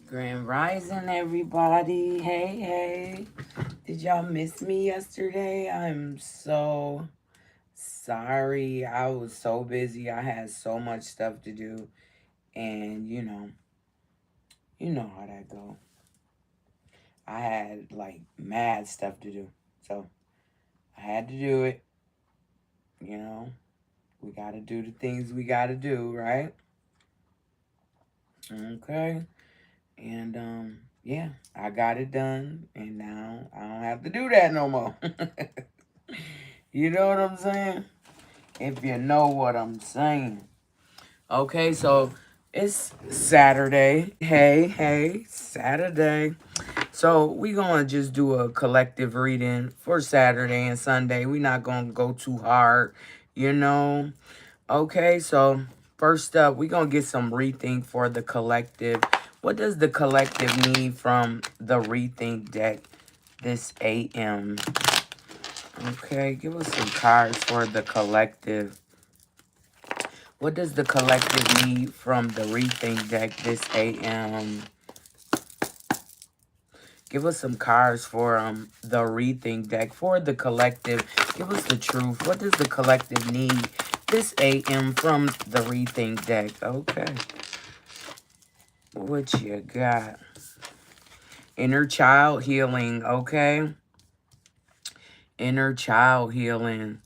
Grand Rising, everybody. Hey, hey. Did y'all miss me yesterday? I'm so sorry. I was so busy. I had so much stuff to do. And, you know how that go. I had, like, mad stuff to do. So, I had to do it. You know, we got to do the things we got to do, right? Okay. And, yeah, I got it done. And now I don't have to do that no more. You know what I'm saying? If you know what I'm saying. Okay, so it's Saturday. Hey, hey, Saturday. So we gonna just do a collective reading for Saturday and Sunday. We're not gonna go too hard, you know. Okay, so first up, we gonna get some rethink for the collective. What does the collective need from the rethink deck this AM? Okay, give us some cards for the collective. What does the collective need from the rethink deck this AM? Give us some cards for the rethink deck for the collective. Give us the truth. What does the collective need this AM from the rethink deck? Okay. What you got? Inner child healing, okay? Inner child healing.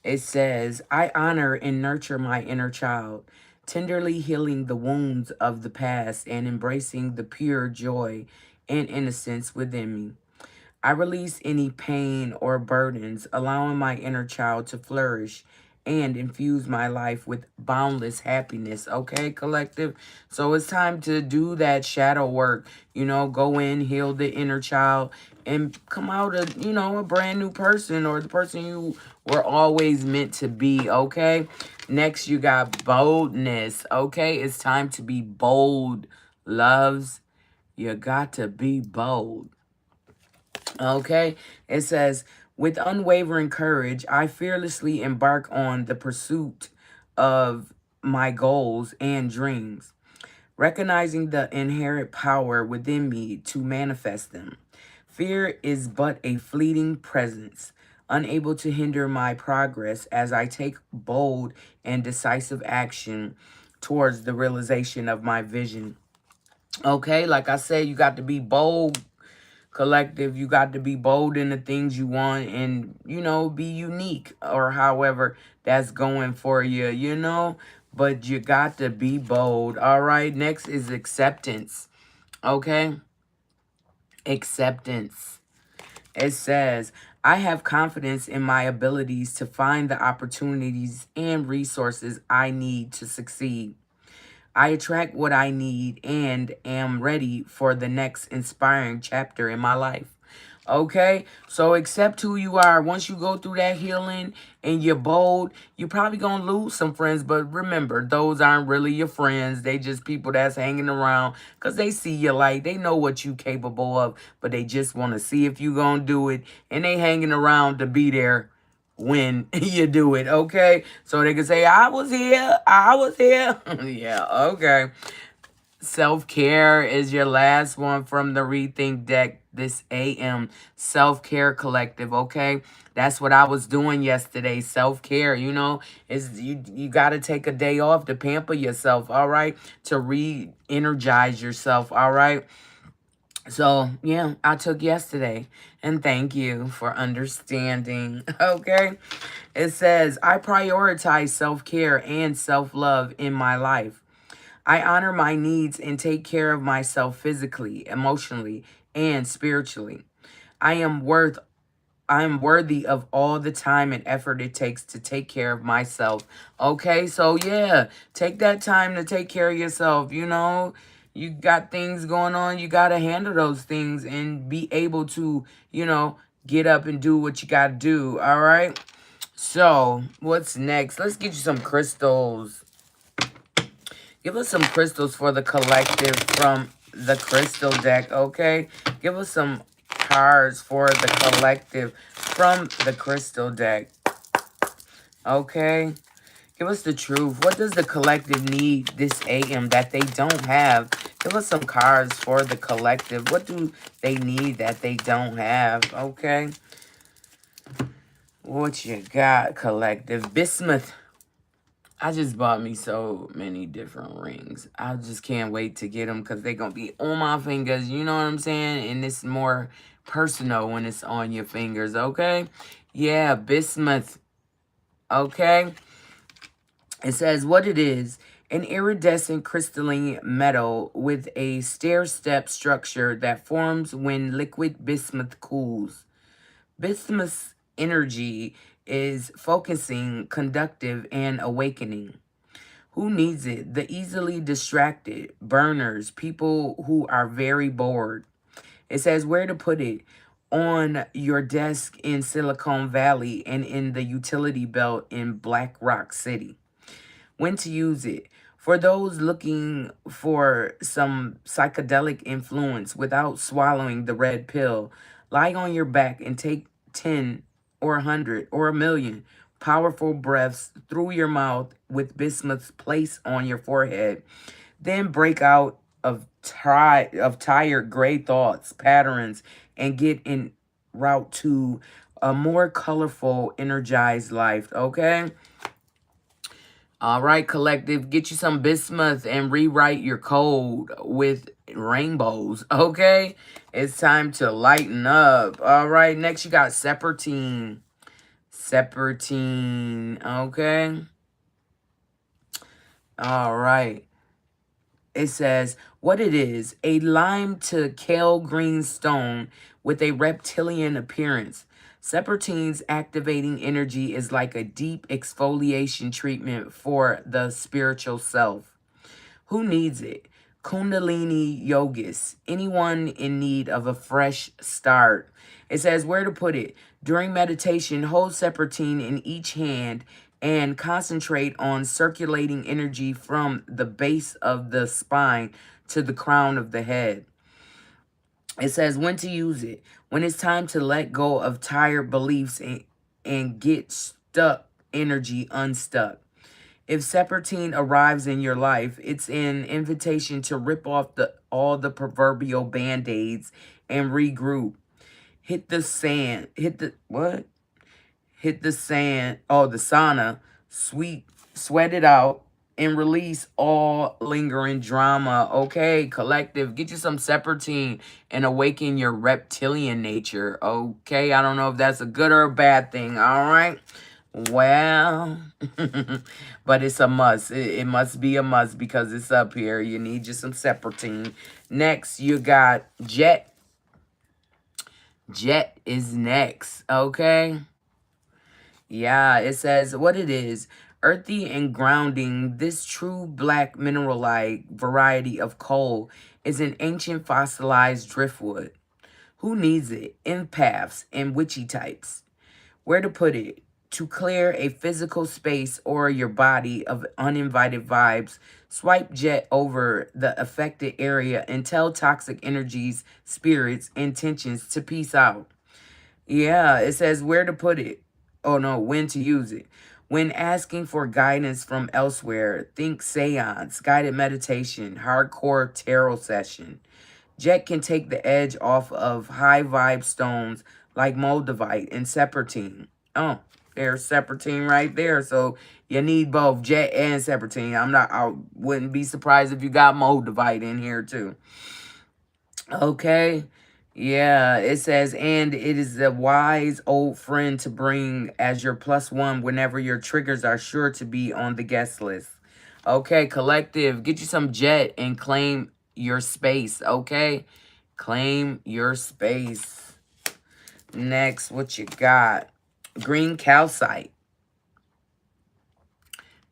It says, I honor and nurture my inner child, tenderly healing the wounds of the past and embracing the pure joy and innocence within me. I release any pain or burdens, allowing my inner child to flourish and infuse my life with boundless happiness. Okay, collective? So it's time to do that shadow work. You know, go in, heal the inner child, and come out a brand new person or the person you were always meant to be. Okay? Next, you got boldness. Okay? It's time to be bold, loves. You got to be bold. Okay, it says, with unwavering courage, I fearlessly embark on the pursuit of my goals and dreams, recognizing the inherent power within me to manifest them. Fear is but a fleeting presence, unable to hinder my progress as I take bold and decisive action towards the realization of my vision. Okay, like I said, you got to be bold, collective. You got to be bold in the things you want and, be unique or however that's going for you, but you got to be bold. All right. Next is acceptance. Okay. Acceptance. It says, I have confidence in my abilities to find the opportunities and resources I need to succeed. I attract what I need and am ready for the next inspiring chapter in my life. Okay, so accept who you are. Once you go through that healing and you're bold, you're probably going to lose some friends. But remember, those aren't really your friends. They just people that's hanging around because they see your light. They know what you capable of, but they just want to see if you going to do it. And they hanging around to be there when you do it, okay? So they can say, I was here. Yeah, okay. Self-care is your last one from the Rethink deck this AM. Self-care collective, okay? That's what I was doing yesterday. Self-care, is you got to take a day off to pamper yourself, all right? To re-energize yourself, all right? So, yeah, I took yesterday. And thank you for understanding, okay? It says, I prioritize self-care and self-love in my life. I honor my needs and take care of myself physically, emotionally, and spiritually. I am worthy of all the time and effort it takes to take care of myself. Okay, so yeah, take that time to take care of yourself. You got things going on. You got to handle those things and be able to, get up and do what you got to do. All right. So what's next? Let's get you some crystals. Give us some crystals for the collective from the crystal deck, okay? Give us some cards for the collective from the crystal deck, okay? Give us the truth. What does the collective need this AM that they don't have? Give us some cards for the collective. What do they need that they don't have? Okay. What you got, collective? Bismuth. I just bought me so many different rings. I just can't wait to get them because they're going to be on my fingers. You know what I'm saying? And it's more personal when it's on your fingers, okay? Yeah, bismuth, okay? It says what it is. An iridescent crystalline metal with a stair-step structure that forms when liquid bismuth cools. Bismuth's energy is focusing, conductive, and awakening. Who needs it? The easily distracted, burners, people who are very bored. It says where to put it. On your desk in Silicon Valley and in the utility belt in Black Rock City. When to use it. For those looking for some psychedelic influence without swallowing the red pill, lie on your back and take 10 or 100 or a million powerful breaths through your mouth with bismuth placed on your forehead. Then break out of tired gray thoughts, patterns, and get en route to a more colorful, energized life, okay? All right, collective, get you some bismuth and rewrite your code with rainbows, okay? It's time to lighten up. All right, next you got Sepertine. Sepertine, okay? All right. It says, what it is, a lime to kale green stone with a reptilian appearance. Sepertine's activating energy is like a deep exfoliation treatment for the spiritual self. Who needs it? Kundalini yogis, anyone in need of a fresh start. It says where to put it. During meditation, hold Sepertine in each hand and concentrate on circulating energy from the base of the spine to the crown of the head. It says when to use it. When it's time to let go of tired beliefs and get stuck energy unstuck. If Sepertine arrives in your life, it's an invitation to rip off all the proverbial band-aids and regroup. Hit the sand. Hit the what? Hit the sand. Oh, the sauna. Sweat it out and release all lingering drama. Okay, collective, get you some Sepertine and awaken your reptilian nature. Okay, I don't know if that's a good or a bad thing. All right. Well, but it's a must. It must be a must because it's up here. You need just some Sepertine. Next, you got Jet. Jet is next, okay? Yeah, it says what it is. Earthy and grounding, this true black mineralite variety of coal is an ancient fossilized driftwood. Who needs it? Empaths and witchy types. Where to put it? To clear a physical space or your body of uninvited vibes, swipe Jet over the affected area and tell toxic energies, spirits, intentions to peace out. Yeah, it says where to put it. Oh no, when to use it. When asking for guidance from elsewhere, think seance, guided meditation, hardcore tarot session. Jet can take the edge off of high vibe stones like moldavite and Sepertine. Oh, there's Sepertine right there. So you need both Jet and Sepertine. I wouldn't be surprised if you got moldavite in here too. Okay. Yeah, it says, and it is a wise old friend to bring as your +1 whenever your triggers are sure to be on the guest list. Okay, collective, get you some Jet and claim your space, okay? Claim your space. Next, what you got? Green calcite.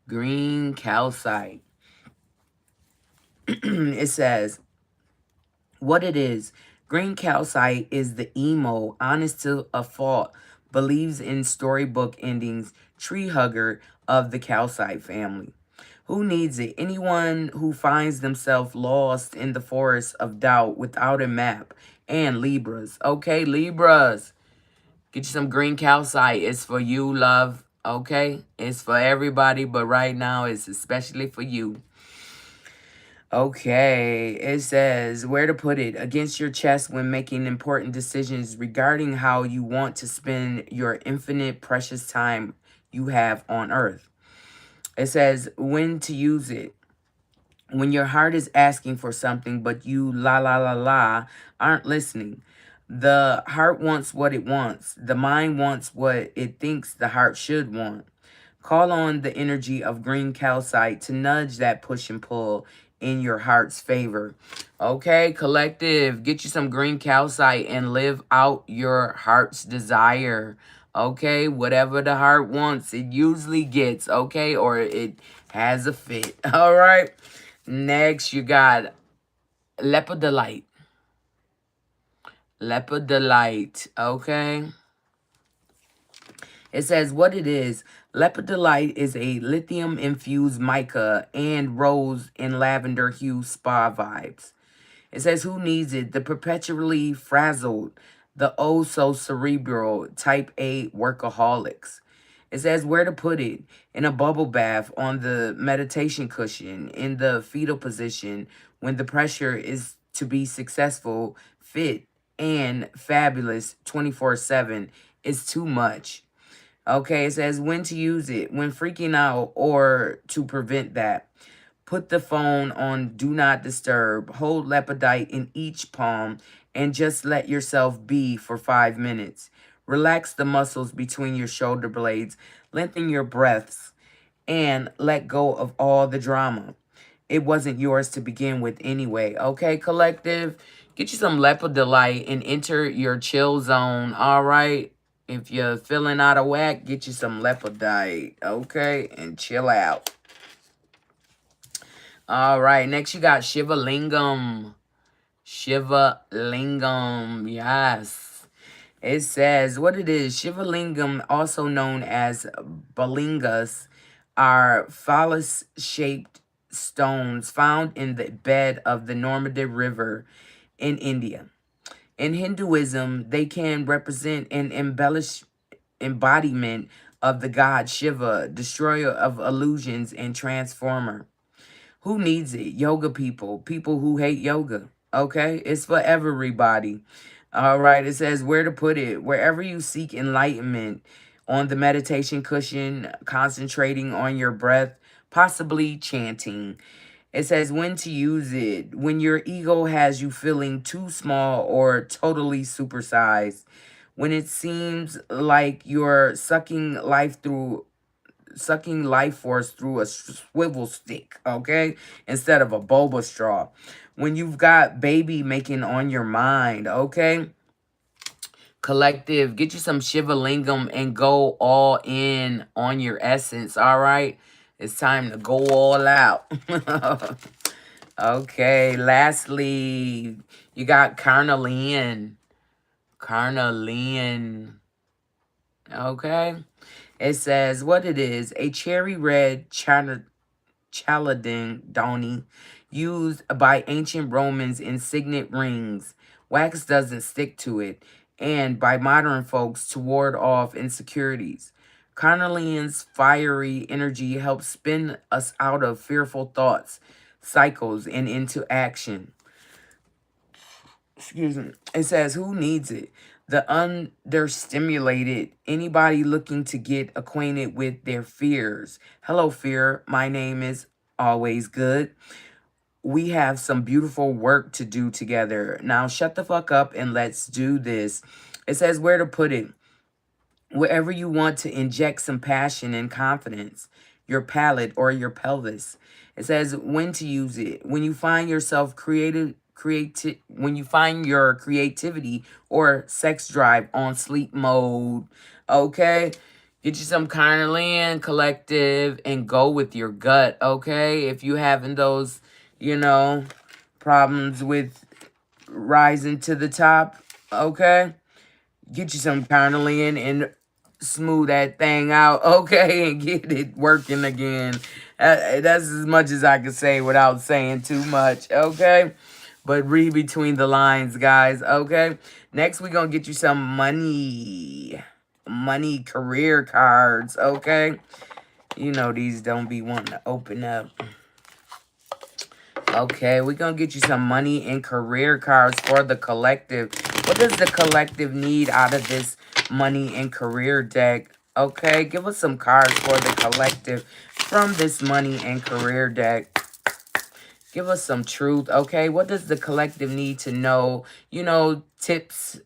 Green calcite. It says, what it is. Green calcite is the emo, honest to a fault, believes in storybook endings, tree hugger of the calcite family. Who needs it? Anyone who finds themselves lost in the forest of doubt without a map. And Libras. Okay, Libras. Get you some green calcite. It's for you, love. Okay? It's for everybody, but right now it's especially for you. Okay, it says where to put it against your chest when making important decisions regarding how you want to spend your infinite precious time you have on earth. It says when to use it. When your heart is asking for something, but you la la la la aren't listening. The heart wants what it wants. The mind wants what it thinks the heart should want. Call on the energy of green calcite to nudge that push and pull in your heart's favor. Okay, collective, get you some green calcite and live out your heart's desire. Okay, whatever the heart wants, it usually gets, okay, or it has a fit. All right. Next, you got Leopard Delight. Leopard Delight, okay? It says what it is. Leopard Delight is a lithium-infused mica and rose and lavender hue spa vibes. It says who needs it? The perpetually frazzled, the oh-so-cerebral type A workaholics. It says where to put it. In a bubble bath, on the meditation cushion, in the fetal position, when the pressure is to be successful, fit, and fabulous 24/7 is too much. Okay, it says when to use it, when freaking out or to prevent that. Put the phone on Do Not Disturb. Hold Lepidite in each palm and just let yourself be for 5 minutes. Relax the muscles between your shoulder blades. Lengthen your breaths and let go of all the drama. It wasn't yours to begin with anyway. Okay, collective? Get you some Leopard Delight and enter your chill zone. All right? If you're feeling out of whack, get you some Leopard Delight. Okay? And chill out. All right, next you got Shiva Lingam. Shiva Lingam, yes. It says what it is. Shiva Lingam, also known as Balingas, are phallus-shaped stones found in the bed of the Narmada River in India. In Hinduism, they can represent an embodiment of the god Shiva, destroyer of illusions and transformer. Who needs it? Yoga people. People who hate yoga. Okay? It's for everybody. All right. It says where to put it. Wherever you seek enlightenment, on the meditation cushion, concentrating on your breath, possibly chanting. It says when to use it. When your ego has you feeling too small or totally supersized. When it seems like you're sucking life force through a swivel stick, okay? Instead of a boba straw. When you've got baby making on your mind, okay? Collective, get you some Shiva Lingam and go all in on your essence, all right? It's time to go all out. Okay, lastly, you got Carnelian. Carnelian. Okay? It says what it is. A cherry red chalcedony used by ancient Romans in signet rings. Wax doesn't stick to it. And by modern folks to ward off insecurities. Carnelian's fiery energy helps spin us out of fearful thoughts, cycles, and into action. Excuse me. It says, who needs it? The understimulated, anybody looking to get acquainted with their fears. Hello, fear. My name is AlwazeGood. We have some beautiful work to do together. Now, shut the fuck up and let's do this. It says where to put it. Wherever you want to inject some passion and confidence, your palate or your pelvis. It says when to use it. When you find yourself when you find your creativity or sex drive on sleep mode, okay? Get you some Carnelian collective and go with your gut, okay? If you having those, problems with rising to the top, okay? Get you some Carnelian and smooth that thing out, okay, and get it working again. That's as much as I can say without saying too much, okay? But read between the lines, guys, okay? Next, we're going to get you some money. money career cards, okay? You know these don't be wanting to open up. Okay, we're going to get you some money and career cards for the collective. What does the collective need out of this money and career deck? Okay, give us some cards for the collective from this money and career deck. Give us some truth, okay? What does the collective need to know? You know, tips,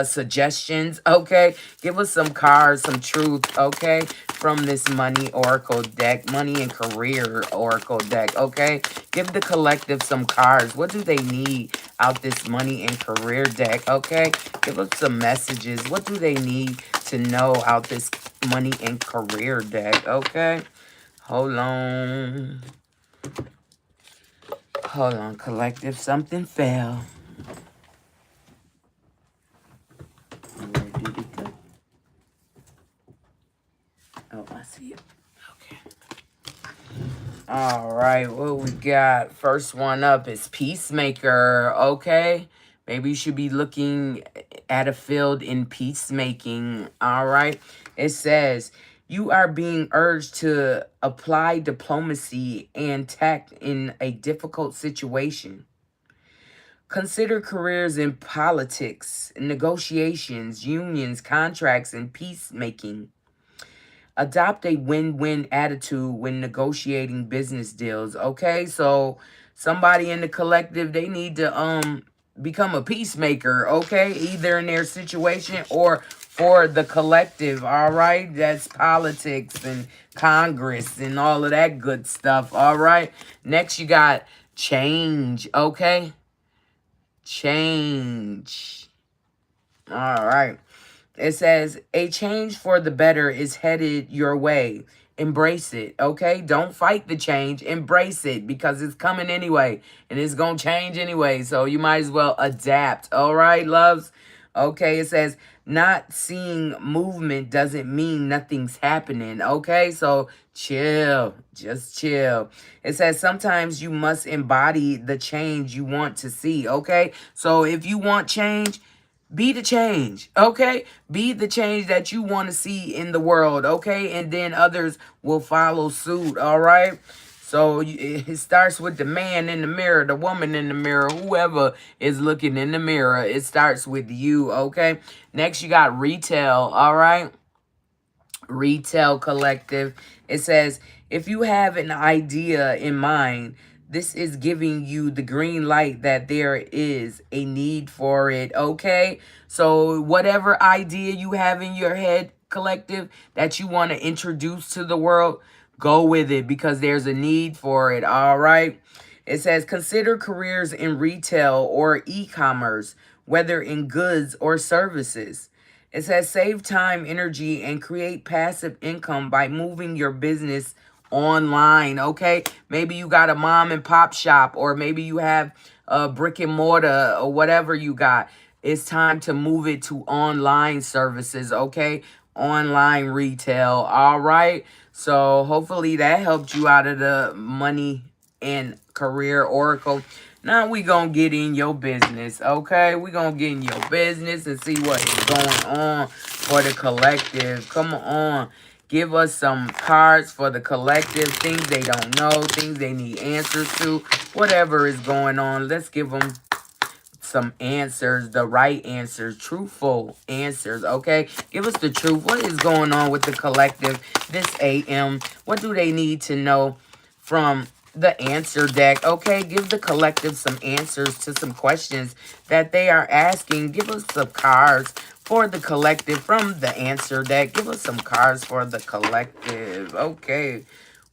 suggestions, okay? Give us some cards, some truth, okay? From this money oracle deck, money and career oracle deck, okay? Give the collective some cards. What do they need out this money and career deck, okay? Give us some messages. What do they need to know out this money and career deck, okay? Hold on. Hold on, collective. Something fell. Where did it go? Oh, I see it. Okay. All right, what we got? First one up is Peacemaker, okay? Maybe you should be looking at a field in peacemaking, all right? It says, you are being urged to apply diplomacy and tact in a difficult situation. Consider careers in politics, negotiations, unions, contracts, and peacemaking. Adopt a win-win attitude when negotiating business deals. Okay, so somebody in the collective, they need to become a peacemaker, okay? Either in their situation or for the collective, all right? That's politics and Congress and all of that good stuff, all right? Next, you got change, okay? Change. All right. It says, a change for the better is headed your way. Embrace it, okay? Don't fight the change. Embrace it because it's coming anyway. And it's going to change anyway. So you might as well adapt. All right, loves? Okay, it says, not seeing movement doesn't mean nothing's happening, okay? So chill. Just chill. It says, sometimes you must embody the change you want to see, okay? So if you want change, be the change, okay? Be the change that you want to see in the world, okay? And then others will follow suit, all right? So it starts with the man in the mirror, the woman in the mirror, whoever is looking in the mirror. It starts with you, okay? Next, you got retail, all right? Retail collective. It says, if you have an idea in mind, this is giving you the green light that there is a need for it, okay? So whatever idea you have in your head, collective, that you want to introduce to the world, go with it because there's a need for it, all right? It says, consider careers in retail or e-commerce, whether in goods or services. It says, save time, energy, and create passive income by moving your business online, okay? Maybe you got a mom and pop shop, or maybe you have a brick and mortar or whatever you got. It's time to move it to online services, okay? Online retail, all right? So hopefully that helped you out of the money and career oracle. Now we gonna get in your business, okay? We gonna get in your business and see what is going on for the collective. Come on. Give us some cards for the collective. Things they don't know. Things they need answers to. Whatever is going on. Let's give them some answers. The right answers. Truthful answers, okay? Give us the truth. What is going on with the collective this AM? What do they need to know from the answer deck, okay? Give the collective some answers to some questions that they are asking. Give us some cards for the collective from the answer deck. Give us some cards for the collective. Okay,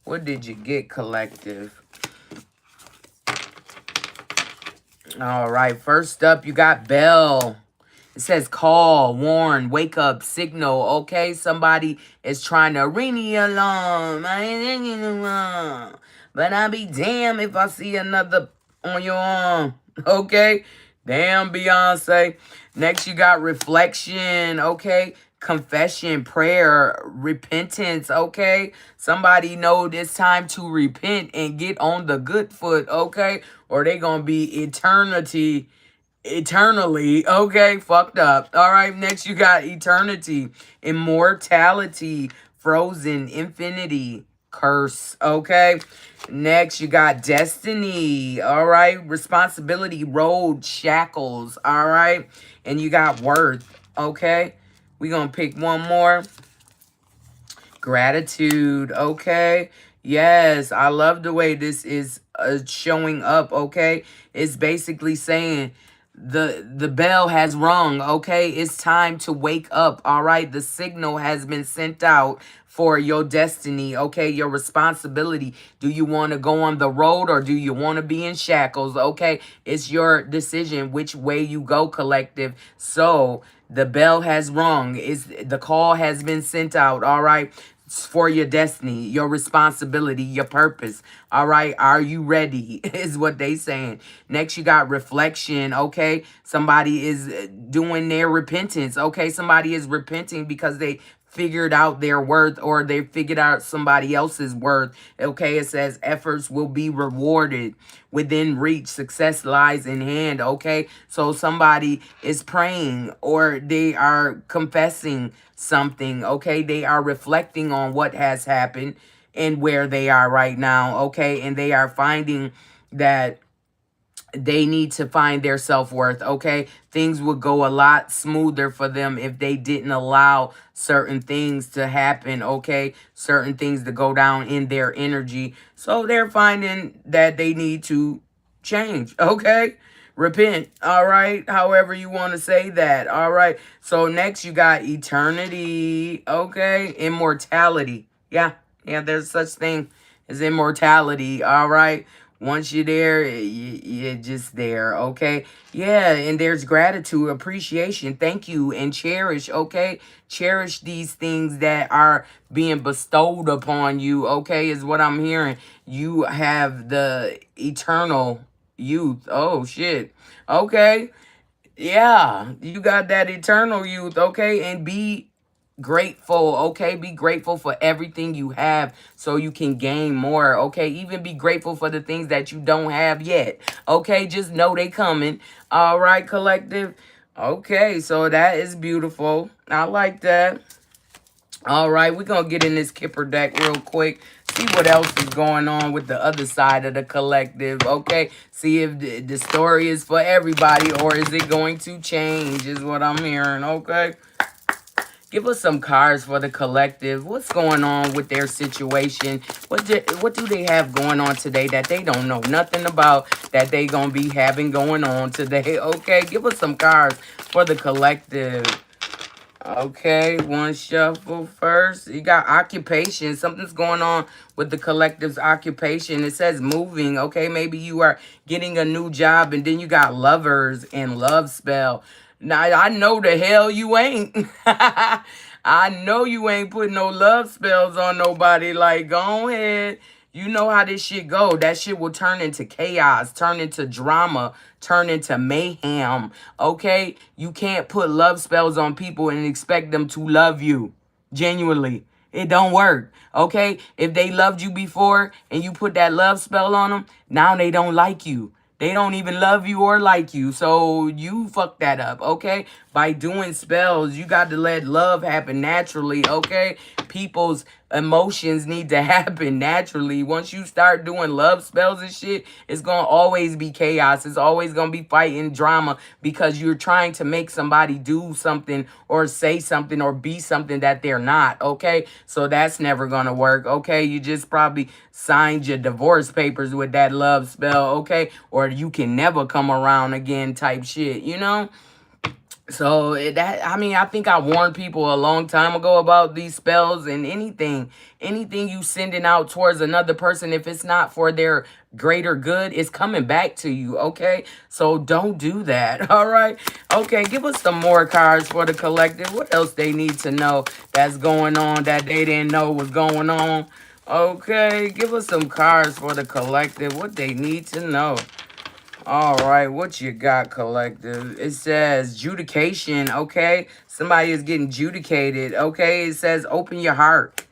what did you get, collective? All right, first up, you got bell. It says call, warn, wake up, signal, okay? Somebody is trying to ring the alarm. I ain't ringing the alarm. But I'll be damned if I see another on your arm, okay? Damn, Beyonce. Next, you got reflection, okay? Confession, prayer, repentance, okay? Somebody know it's time to repent and get on the good foot, okay? Or they gonna be eternity Eternally. Okay, fucked up. All right, next you got eternity, immortality, frozen, infinity, curse. Okay, next you got destiny. All right, responsibility, road, shackles. All right, and you got worth. Okay, we gonna pick one more. Gratitude. Okay. Yes, I love the way this is showing up. Okay. It's basically saying the bell has rung. Okay. It's time to wake up. All right. The signal has been sent out for your destiny. Okay. Your responsibility. Do you want to go on the road or do you want to be in shackles? Okay. It's your decision which way you go, collective. So the bell has rung. The call has been sent out. All right, for your destiny, your responsibility, your purpose. All right. Are you ready? Is what they saying. Next, you got reflection. Okay. Somebody is doing their repentance. Okay. Somebody is repenting because they figured out their worth or they figured out somebody else's worth. Okay. It says efforts will be rewarded within reach. Success lies in hand. Okay. So somebody is praying or they are confessing something. Okay. They are reflecting on what has happened and where they are right now. Okay. And they are finding that they need to find their self-worth. Okay, things would go a lot smoother for them if they didn't allow certain things to happen. Okay, certain things to go down in their energy, so they're finding that they need to change. Okay, repent. All right, however you want to say that. All right, so next you got eternity. Okay, immortality. Yeah, there's such thing as immortality. All right, once you're there, you're just there. Okay, yeah, and there's gratitude, appreciation, thank you, and cherish. Okay, cherish these things that are being bestowed upon you. Okay, is what I'm hearing. You have the eternal youth. Oh shit. Okay, yeah, you got that eternal youth. Okay, and be grateful. Okay, be grateful for everything you have so you can gain more. Okay, even be grateful for the things that you don't have yet. Okay, just know they coming. All right, collective. Okay, so that is beautiful. I like that. All right, we're going to get in this Kipper deck real quick. See what else is going on with the other side of the collective, okay? See if the story is for everybody or is it going to change is what I'm hearing, okay? Give us some cards for the collective. What's going on with their situation? What do they have going on today that they don't know nothing about that they going to be having going on today, okay? Give us some cards for the collective. Okay, one shuffle first. You got occupation. Something's going on with the collective's occupation. It says moving. Okay, maybe you are getting a new job. And then you got lovers and love spell. Now, I know the hell you ain't. I know you ain't putting no love spells on nobody. Like, go ahead. You know how this shit go. That shit will turn into chaos, turn into drama, turn into mayhem. Okay? You can't put love spells on people and expect them to love you. Genuinely. It don't work. Okay? If they loved you before and you put that love spell on them, now they don't like you. They don't even love you or like you. So you fuck that up, okay? By doing spells, you got to let love happen naturally, okay? People's emotions need to happen naturally. Once you start doing love spells and shit, it's going to always be chaos. It's always going to be fighting drama because you're trying to make somebody do something or say something or be something that they're not, okay? So that's never going to work, okay? You just probably signed your divorce papers with that love spell, okay? Or you can never come around again type shit, you know? So I think I warned people a long time ago about these spells and anything you sending out towards another person, if it's not for their greater good, it's coming back to you, okay? So don't do that, all right? Okay, give us some more cards for the collective. What else they need to know that's going on that they didn't know was going on? Okay, give us some cards for the collective, what they need to know. All right, what you got, collective? It says judication, okay? Somebody is getting judicated, okay? It says open your heart.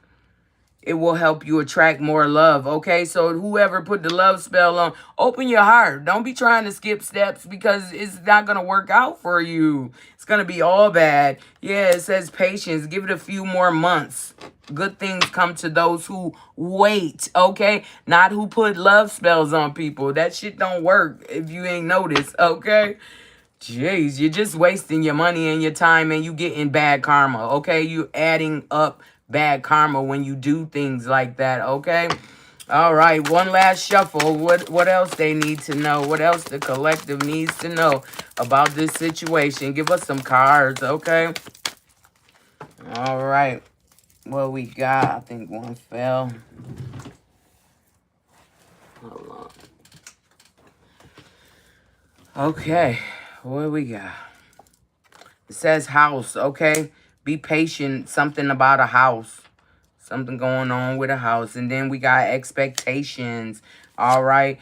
It will help you attract more love. Okay, so whoever put the love spell on, open your heart. Don't be trying to skip steps because it's not gonna work out for you. It's gonna be all bad. Yeah, it says patience. Give it a few more months. Good things come to those who wait. Okay, not who put love spells on people. That shit don't work if you ain't noticed. Okay. Jeez, you're just wasting your money and your time and you getting bad karma, okay? You adding up bad karma when you do things like that, okay? All right, one last shuffle. What else they need to know? What else the collective needs to know about this situation? Give us some cards, okay? All right. What we got? I think one fell. Hold on. Okay. What we got? It says house, okay? Be patient. Something about a house. Something going on with a house. And then we got expectations, all right?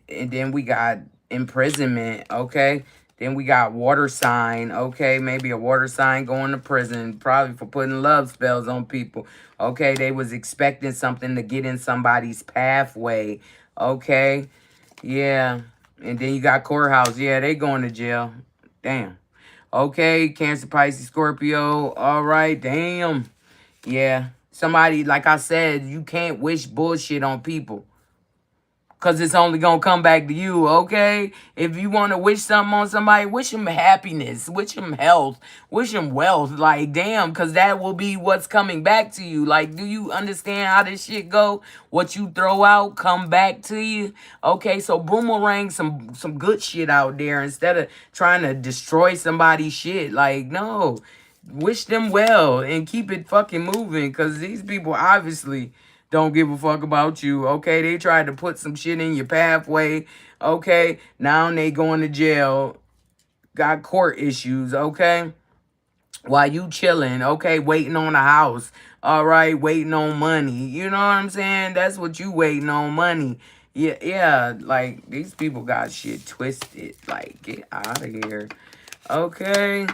And then we got imprisonment, okay? Then we got water sign, okay? Maybe a water sign going to prison, probably for putting love spells on people. Okay, they was expecting something to get in somebody's pathway, okay? Yeah. And then you got courthouse. Yeah, they going to jail. Damn. Okay, Cancer, Pisces, Scorpio. All right, damn. Yeah. Somebody, like I said, you can't wish bullshit on people. Because it's only going to come back to you, okay? If you want to wish something on somebody, wish them happiness, wish them health, wish them wealth. Like, damn, because that will be what's coming back to you. Like, do you understand how this shit go? What you throw out, come back to you? Okay, so boomerang some good shit out there instead of trying to destroy somebody's shit. Like, no. Wish them well and keep it fucking moving because these people obviously don't give a fuck about you, okay? They tried to put some shit in your pathway, okay? Now they going to jail, got court issues, okay? While you chilling, okay? Waiting on a house, all right? Waiting on money, you know what I'm saying? That's what you waiting on, money. Yeah, like, these people got shit twisted. Like, get out of here, okay?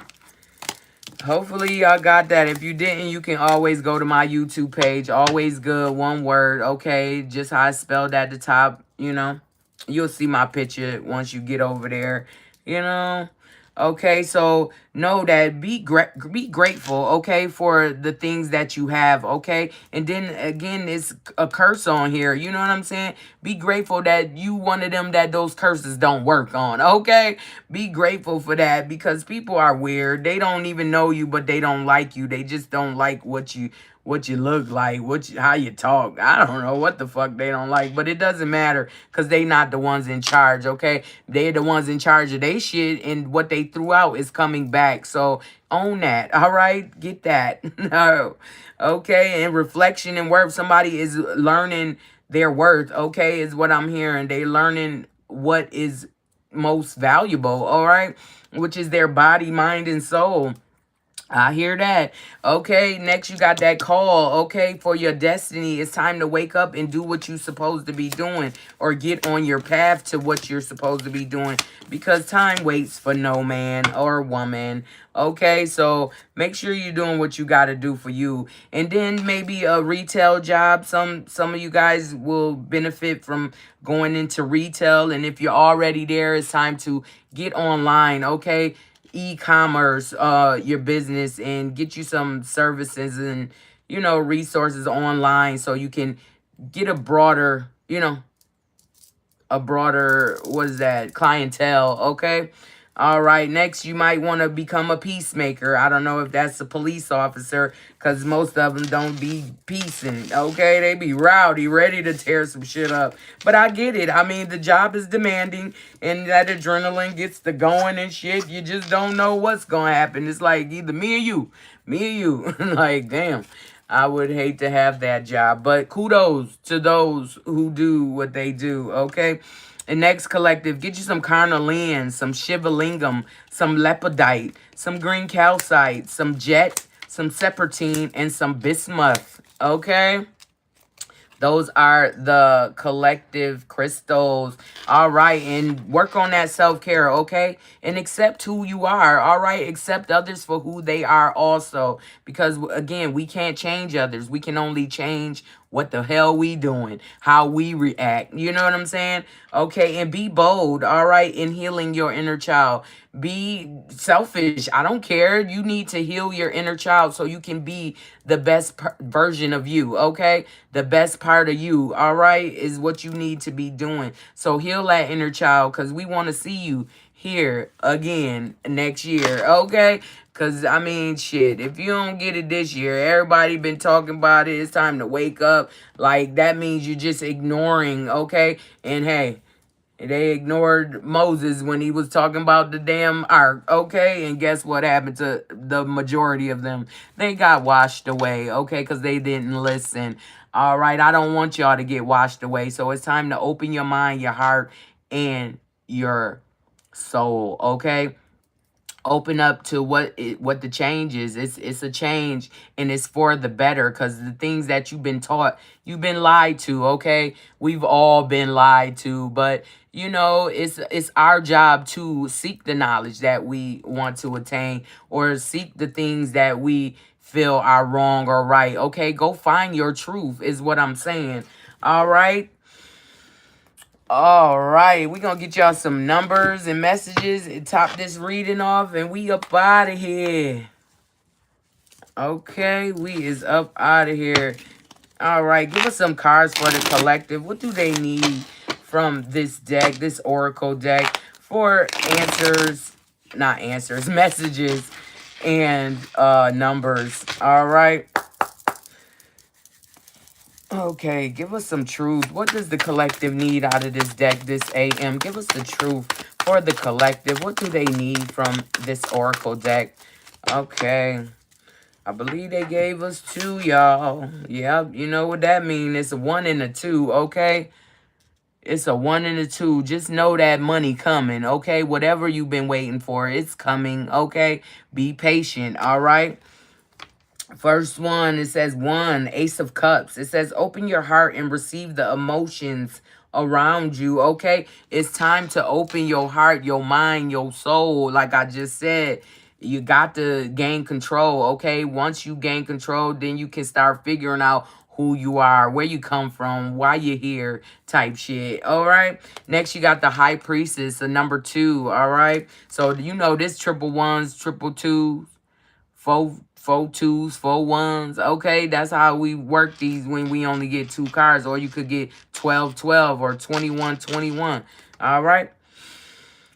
Hopefully y'all got that. If you didn't, you can always go to my YouTube page. Always good, one word, okay? Just how I spelled at the top, you know. You'll see my picture once you get over there, you know. Okay, so know that be grateful, okay, for the things that you have, okay? And then again, it's a curse on here, you know what I'm saying? Be grateful that you one of them that those curses don't work on, okay? Be grateful for that because people are weird. They don't even know you, but they don't like you. They just don't like what you look like, how you talk. I don't know what the fuck they don't like, but it doesn't matter because they not the ones in charge, okay? They're the ones in charge of they shit, and what they threw out is coming back. So own that, all right? Get that. No. Okay, and reflection and worth. Somebody is learning their worth, okay, is what I'm hearing. They learning what is most valuable, all right? Which is their body, mind, and soul. I hear that. Okay, next you got that call, okay, for your destiny. It's time to wake up and do what you're supposed to be doing or get on your path to what you're supposed to be doing because time waits for no man or woman. Okay, so make sure you're doing what you got to do for you. And then maybe a retail job. Some of you guys will benefit from going into retail, and if you're already there, it's time to get online, okay? E-commerce your business and get you some services and resources online so you can get a broader what is that, clientele, okay? All right, next you might want to become a peacemaker. I don't know if that's a police officer because most of them don't be peacing, okay? They be rowdy, ready to tear some shit up. But I get it. I mean, the job is demanding and that adrenaline gets to going and shit. You just don't know what's going to happen. It's like either me or you. Like, damn. I would hate to have that job, but kudos to those who do what they do, okay? And next collective, get you some carnelian, some shivalingam, some lepidite, some green calcite, some jet, some serpentine, and some bismuth, okay? Those are the collective crystals. All right. And work on that self-care, okay? And accept who you are. All right. Accept others for who they are also. Because, again, we can't change others. We can only change what the hell we doing, how we react. You know what I'm saying? Okay, and be bold, all right, in healing your inner child. Be selfish. I don't care. You need to heal your inner child so you can be the best version of you, okay? The best part of you, all right, is what you need to be doing. So heal that inner child because we want to see you here again next year, okay? Because, I mean, shit, if you don't get it this year, everybody been talking about it. It's time to wake up. Like, that means you're just ignoring, okay? And, hey, they ignored Moses when he was talking about the damn ark, okay? And guess what happened to the majority of them? They got washed away, okay? Because they didn't listen. All right, I don't want y'all to get washed away. So it's time to open your mind, your heart, and your soul, okay? Open up to what the change is. It's a change, and it's for the better, because the things that you've been taught, you've been lied to, okay? We've all been lied to, but you know, it's our job to seek the knowledge that we want to attain, or seek the things that we feel are wrong or right, okay? Go find your truth is what I'm saying. All right. All right, we're going to get y'all some numbers and messages and top this reading off, and we up out of here. Okay, we is up out of here. All right, give us some cards for the collective. What do they need from this deck, this Oracle deck, for answers, not answers, messages and numbers? All right. Okay, give us some truth. What does the collective need out of this deck this AM? Give us the truth for the collective. What do they need from this Oracle deck? Okay. I believe they gave us 2, y'all. Yep, you know what that means. It's a 1 and a 2, okay? It's a 1 and a 2. Just know that money coming, okay? Whatever you've been waiting for, it's coming, okay? Be patient, all right? First one, it says 1, Ace of Cups. It says, open your heart and receive the emotions around you, okay? It's time to open your heart, your mind, your soul. Like I just said, you got to gain control, okay? Once you gain control, then you can start figuring out who you are, where you come from, why you're here, type shit, all right? Next, you got the High Priestess, the number 2, all right? So, you know, this triple ones, triple twos, four twos, 4 ones. Okay, that's how we work these when we only get 2 cards. Or you could get 12, 12 or 21, 21. All right.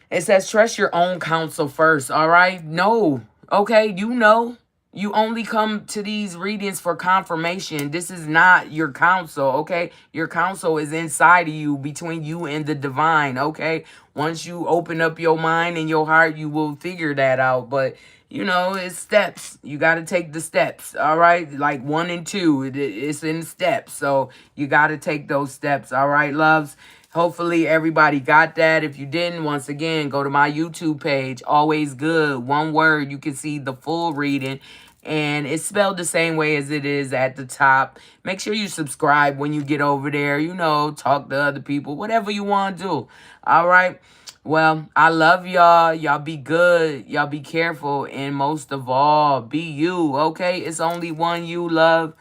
It says trust your own counsel first. All right. No. Okay, you know. You only come to these readings for confirmation. This is not your counsel, okay? Your counsel is inside of you, between you and the divine, okay? Once you open up your mind and your heart, you will figure that out. But, you know, it's steps. You got to take the steps, all right? Like 1 and 2, it's in steps. So you got to take those steps, all right, loves? Hopefully everybody got that. If you didn't, once again, go to my YouTube page, Always Good, one word. You can see the full reading. And it's spelled the same way as it is at the top. Make sure you subscribe when you get over there. You know, talk to other people, whatever you want to do. All right. Well, I love y'all. Y'all be good. Y'all be careful. And most of all, be you. Okay? It's only one you, love.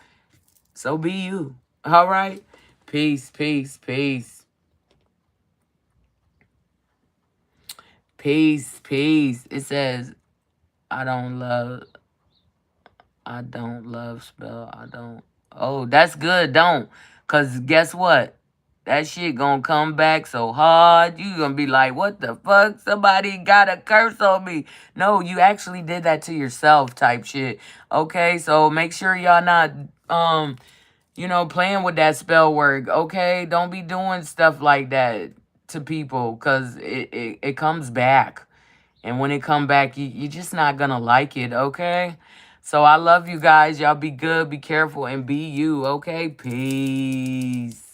So be you. All right? Peace, peace, peace. Peace, peace. It says, I don't love spell. I don't. Oh, that's good. Don't. Because guess what? That shit gonna come back so hard. You gonna be like, what the fuck? Somebody got a curse on me. No, you actually did that to yourself type shit. Okay, so make sure y'all not, you know, playing with that spell work. Okay, don't be doing stuff like that to people because it comes back. And when it come back, you're just not going to like it, okay? So I love you guys. Y'all be good, be careful, and be you, okay? Peace.